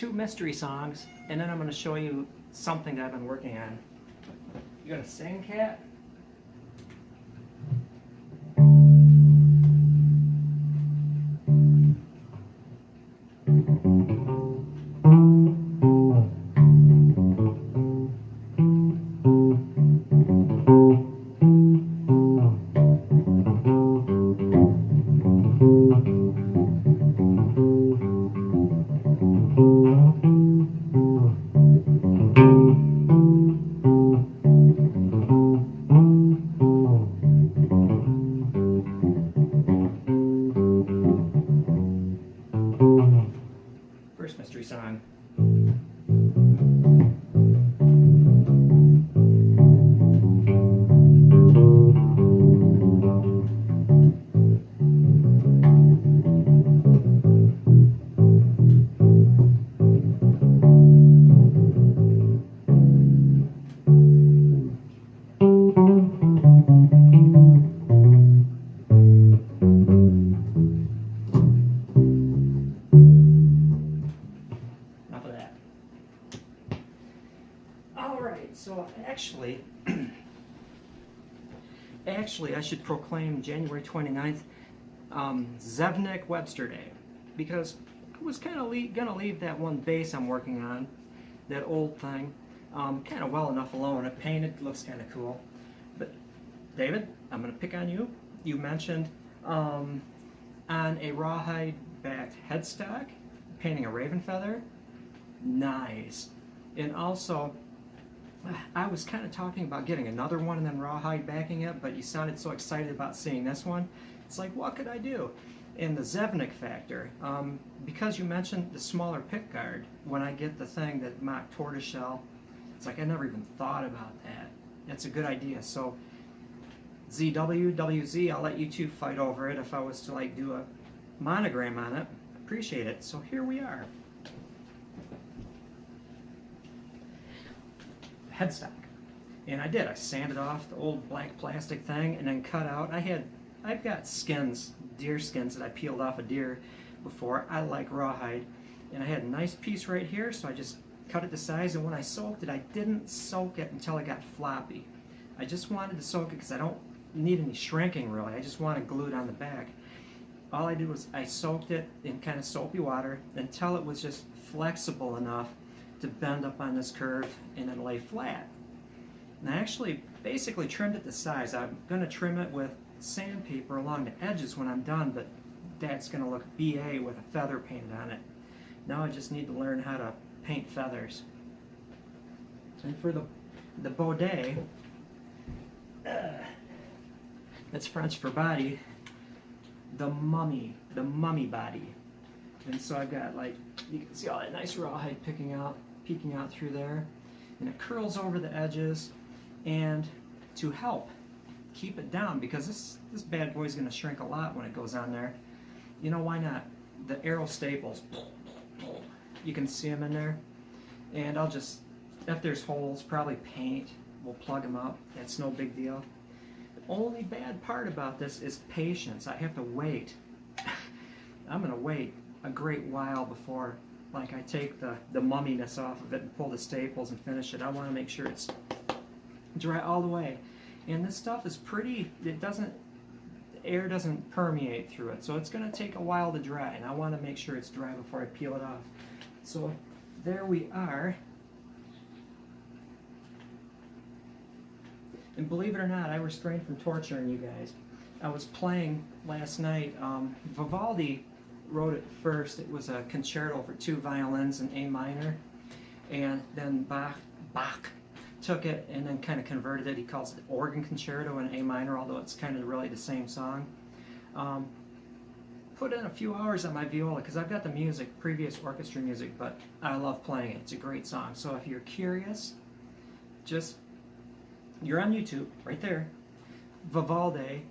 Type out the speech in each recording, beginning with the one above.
2 mystery songs, and then I'm going to show you something that I've been working on. You gonna sing, Cat? First mystery song. Enough of that. Alright, so actually I should proclaim January 29th Zevnik Webster Day, because I was kind of gonna leave that one bass I'm working on, that old thing, kind of well enough alone. It painted, looks kind of cool. But David, I'm gonna pick on you. You mentioned on a rawhide backed headstock painting a raven feather. Nice. And also, I was kind of talking about getting another one and then rawhide backing it, but you sounded so excited about seeing this one. It's like, what could I do? And the Zevnik factor, because you mentioned the smaller pick guard, when I get the thing that mock tortoiseshell, it's like I never even thought about that. That's a good idea. So ZW, I'll let you two fight over it if I was to like do a monogram on it. Appreciate it. So here we are. Headstock. And I did. I sanded off the old black plastic thing and then cut out. I've got skins, deer skins that I peeled off a deer before. I like rawhide. And I had a nice piece right here, so I just cut it to size, and when I soaked it, I didn't soak it until it got floppy. I just wanted to soak it because I don't need any shrinking really. I just want it glued on the back. All I did was I soaked it in kind of soapy water until it was just flexible enough to bend up on this curve and then lay flat. And I actually basically trimmed it to size. I'm going to trim it with sandpaper along the edges when I'm done, but that's going to look BA with a feather painted on it. Now I just need to learn how to paint feathers. And for the baudet, that's French for body, the mummy body. And so I've got, like, you can see all that nice rawhide peeking out through there, and it curls over the edges. And to help keep it down, because this bad boy is going to shrink a lot when it goes on there, you know, why not? The arrow staples, you can see them in there, and I'll just, if there's holes, probably paint, we'll plug them up. That's no big deal. The only bad part about this is patience. I have to wait. I'm going to wait a great while before, like, I take the mumminess off of it and pull the staples and finish it. I want to make sure it's dry all the way. And this stuff is pretty, the air doesn't permeate through it, so it's going to take a while to dry, and I want to make sure it's dry before I peel it off. So there we are. And believe it or not, I restrained from torturing you guys. I was playing last night. Vivaldi wrote it first. It was a concerto for 2 violins in A minor, and then Bach took it and then kind of converted it. He calls it organ concerto in A minor, although it's kind of really the same song. Put in a few hours on my viola because I've got the music, previous orchestra music, but I love playing it. It's a great song. So if you're curious, you're on YouTube, right there. Vivaldi,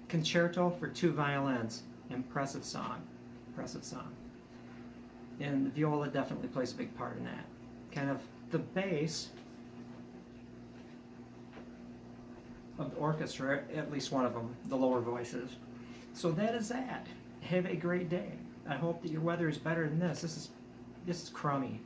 concerto for 2 violins. Impressive song. Impressive song. And the viola definitely plays a big part in that. Kind of the bass of the orchestra, at least one of them, the lower voices. So that is that. Have a great day. I hope that your weather is better than this. This is crummy.